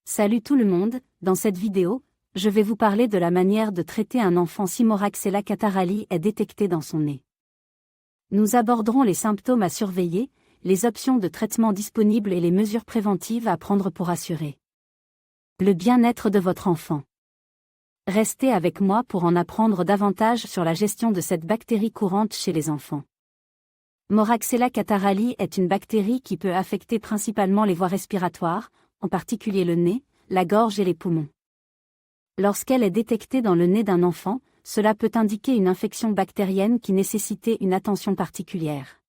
Salut tout le monde, dans cette vidéo, je vais vous parler de la manière de traiter un enfant si Moraxella catarrhali est détecté dans son nez. Nous aborderons les symptômes à surveiller, les options de traitement disponibles et les mesures préventives à prendre pour assurer le bien-être de votre enfant. Restez avec moi pour en apprendre davantage sur la gestion de cette bactérie courante chez les enfants. Moraxella catarrhali est une bactérie qui peut affecter principalement les voies respiratoires, en particulier le nez, la gorge et les poumons. Lorsqu'elle est détectée dans le nez d'un enfant, cela peut indiquer une infection bactérienne qui nécessitait une attention particulière.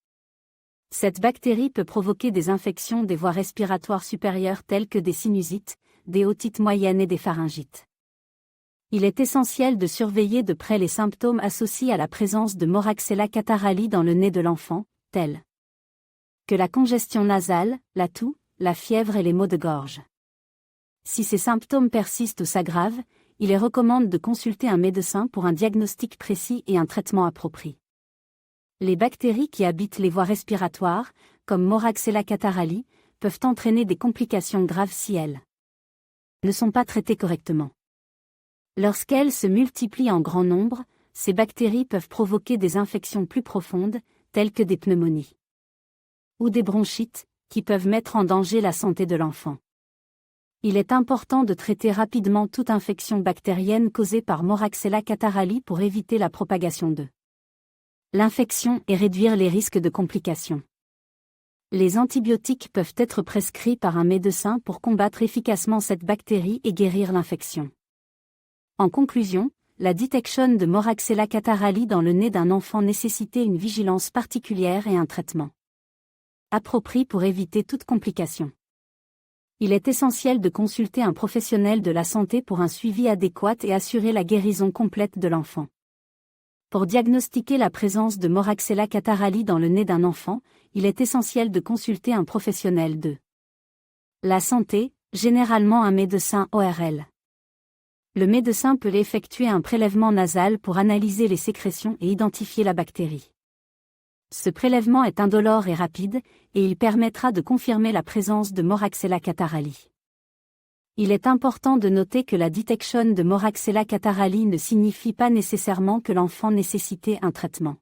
Cette bactérie peut provoquer des infections des voies respiratoires supérieures telles que des sinusites, des otites moyennes et des pharyngites. Il est essentiel de surveiller de près les symptômes associés à la présence de Moraxella catarrhali dans le nez de l'enfant, tels que la congestion nasale, la toux, la fièvre et les maux de gorge. Si ces symptômes persistent ou s'aggravent, il est recommandé de consulter un médecin pour un diagnostic précis et un traitement approprié. Les bactéries qui habitent les voies respiratoires, comme Moraxella catarrhali, peuvent entraîner des complications graves si elles ne sont pas traitées correctement. Lorsqu'elles se multiplient en grand nombre, ces bactéries peuvent provoquer des infections plus profondes, telles que des pneumonies ou des bronchites, qui peuvent mettre en danger la santé de l'enfant. Il est important de traiter rapidement toute infection bactérienne causée par Moraxella catarrhali pour éviter la propagation de l'infection et réduire les risques de complications. Les antibiotiques peuvent être prescrits par un médecin pour combattre efficacement cette bactérie et guérir l'infection. En conclusion, la détection de Moraxella catarrhali dans le nez d'un enfant nécessitait une vigilance particulière et un traitement approprié pour éviter toute complication. Il est essentiel de consulter un professionnel de la santé pour un suivi adéquat et assurer la guérison complète de l'enfant. Pour diagnostiquer la présence de Moraxella catarrhali dans le nez d'un enfant, il est essentiel de consulter un professionnel de la santé, généralement un médecin ORL. Le médecin peut effectuer un prélèvement nasal pour analyser les sécrétions et identifier la bactérie. Ce prélèvement est indolore et rapide, et il permettra de confirmer la présence de Moraxella catarrhali. Il est important de noter que la détection de Moraxella catarrhali ne signifie pas nécessairement que l'enfant nécessitait un traitement.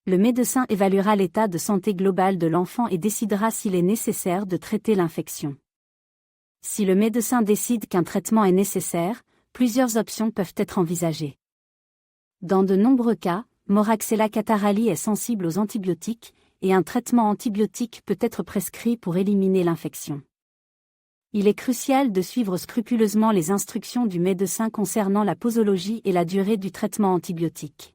Le médecin évaluera l'état de santé global de l'enfant et décidera s'il est nécessaire de traiter l'infection. Si le médecin décide qu'un traitement est nécessaire, plusieurs options peuvent être envisagées. Dans de nombreux cas, Moraxella catarrhali est sensible aux antibiotiques, et un traitement antibiotique peut être prescrit pour éliminer l'infection. Il est crucial de suivre scrupuleusement les instructions du médecin concernant la posologie et la durée du traitement antibiotique.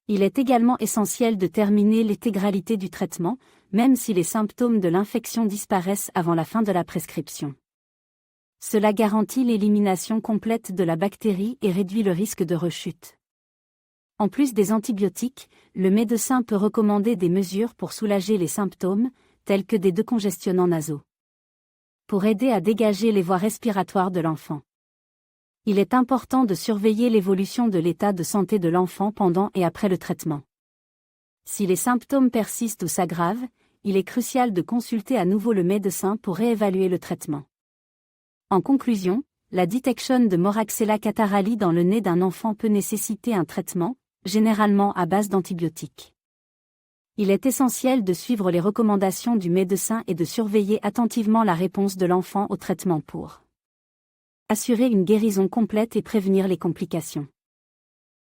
Il est également essentiel de terminer l'intégralité du traitement, même si les symptômes de l'infection disparaissent avant la fin de la prescription. Cela garantit l'élimination complète de la bactérie et réduit le risque de rechute. En plus des antibiotiques, le médecin peut recommander des mesures pour soulager les symptômes, tels que des décongestionnants nasaux, pour aider à dégager les voies respiratoires de l'enfant. Il est important de surveiller l'évolution de l'état de santé de l'enfant pendant et après le traitement. Si les symptômes persistent ou s'aggravent, il est crucial de consulter à nouveau le médecin pour réévaluer le traitement. En conclusion, la détection de Moraxella catarrhali dans le nez d'un enfant peut nécessiter un traitement, généralement à base d'antibiotiques. Il est essentiel de suivre les recommandations du médecin et de surveiller attentivement la réponse de l'enfant au traitement pour assurer une guérison complète et prévenir les complications.